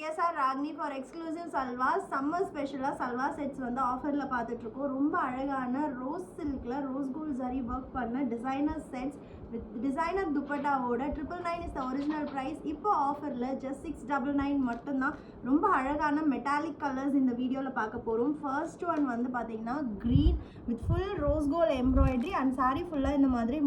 CSR Ragni for exclusive salwars. Summer special salwar sets வந்து ஆஃபர்ல பார்த்துட்டு இருக்கோம். ரொம்ப அழகான ரோஸ் சில்க்ல ரோஸ் கோல்ட் ஜரி ஒர்க் பண்ண டிசைனர் செட்ஸ் with designer dupattaவோட 999 is the original price. இப்போ ஆஃபர்ல just 699 மட்டும்தான். ரொம்ப அழகான மெட்டாலிக் கலர்ஸ் இந்த வீடியோல பார்க்க போறோம். ஃபர்ஸ்ட் ஒன் வந்து பாத்தீங்கன்னா green with full rose gold embroidery and saree ஃபுல்லா இந்த மாதிரி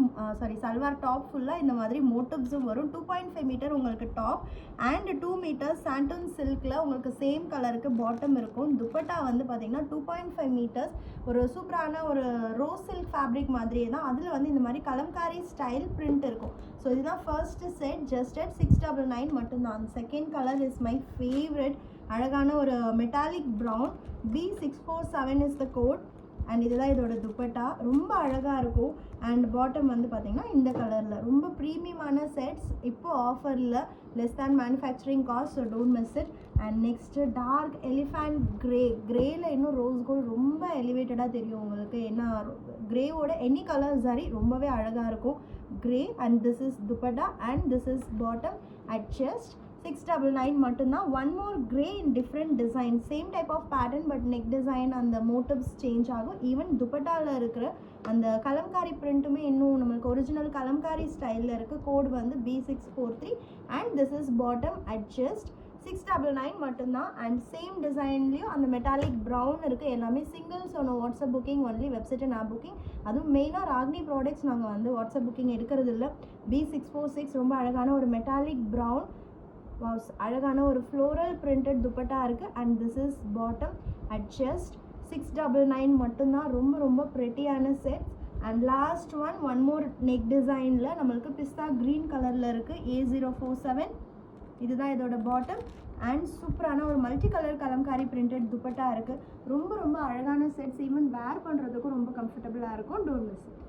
சல்வார் டாப் ஃபுல்லா இந்த மாதிரி மோட்டிவ்ஸும் வரும். 2.5 மீட்டர் உங்களுக்கு டாப் and 2 மீட்டர் சாண்டூன் சில்க்ல உங்களுக்கு சேம் கலருக்கு பாட்டம் இருக்கும். துப்பட்டா வந்து பாத்தீங்கன்னா 2.5 மீட்டர்ஸ் ஒரு சூப்பரான ஒரு ரோஸ் சில்க் ஃபேப்ரிக் மாதிரியே தான். அதில் வந்து இந்த மாதிரி கலம்காரி ஸ்டைல் பிரிண்ட் இருக்கும். ஸோ இதுதான் ஃபர்ஸ்ட் செட் ஜஸ்ட் அட் 699 மட்டும்தான். Second colour is my favourite. அழகான ஒரு metallic brown B647 is the code and இதுதான் இதோட துப்பட்டா. ரொம்ப அழகாக இருக்கும். அண்ட் பாட்டம் வந்து பார்த்தீங்கன்னா இந்த கலரில் ரொம்ப ப்ரீமியமான செட்ஸ் இப்போ ஆஃபரில் less than manufacturing cost. So don't miss it. And next dark elephant கிரேயில் இன்னும் ரோஸ் கோல்ட் ரொம்ப எலிவேட்டடாக தெரியும் உங்களுக்கு. ஏன்னா கிரேவோட எனி கலர் சாரி ரொம்பவே அழகாக இருக்கும். Grey and this is dupatta and this is bottom at chest. 699 மட்டும்தான். One more grey in different design same type of pattern but neck design அந்த மோட்டிவ்ஸ் சேஞ்ச் ஆகும். ஈவன் துப்பட்டாவில் இருக்கிற அந்த கலம்காரி பிரிண்ட்டுமே இன்னும் நம்மளுக்கு ஒரிஜினல் கலம்காரி ஸ்டைலில் இருக்குது. கோட் வந்து B643 and this is bottom at chest. 699 மட்டும்தான். அண்ட் சேம் டிசைன்லேயும் அந்த மெட்டாலிக் ப்ரௌன் இருக்குது. எல்லாமே சிங்கிள்ஸ் ஒன்று WhatsApp booking only, website and app booking. அதுவும் மெயினாக ராக்னி ப்ராடக்ட்ஸ் நாங்கள் வந்து வாட்ஸ்அப் புக்கிங் எடுக்கிறது இல்லை. B646 ரொம்ப அழகான ஒரு மெட்டாலிக் ப்ரௌன் அழகான ஒரு ஃப்ளோரல் பிரிண்டட் துப்பட்டா இருக்குது. And this is bottom at chest. 699 மட்டும்தான். ரொம்ப ரொம்ப ப்ரெட்டியான set. And last one more neck டிசைனில் நம்மளுக்கு பிஸ்தா க்ரீன் கலரில் இருக்குது. A047 இதுதான் இதோட பாட்டம். அண்ட் சூப்பரான ஒரு multi colour Kalamkari printed dupatta இருக்குது. ரொம்ப ரொம்ப அழகான செட்ஸ். ஈவன் வேர் பண்ணுறதுக்கும் ரொம்ப கம்ஃபர்டபுளாக இருக்கும். Don't miss it.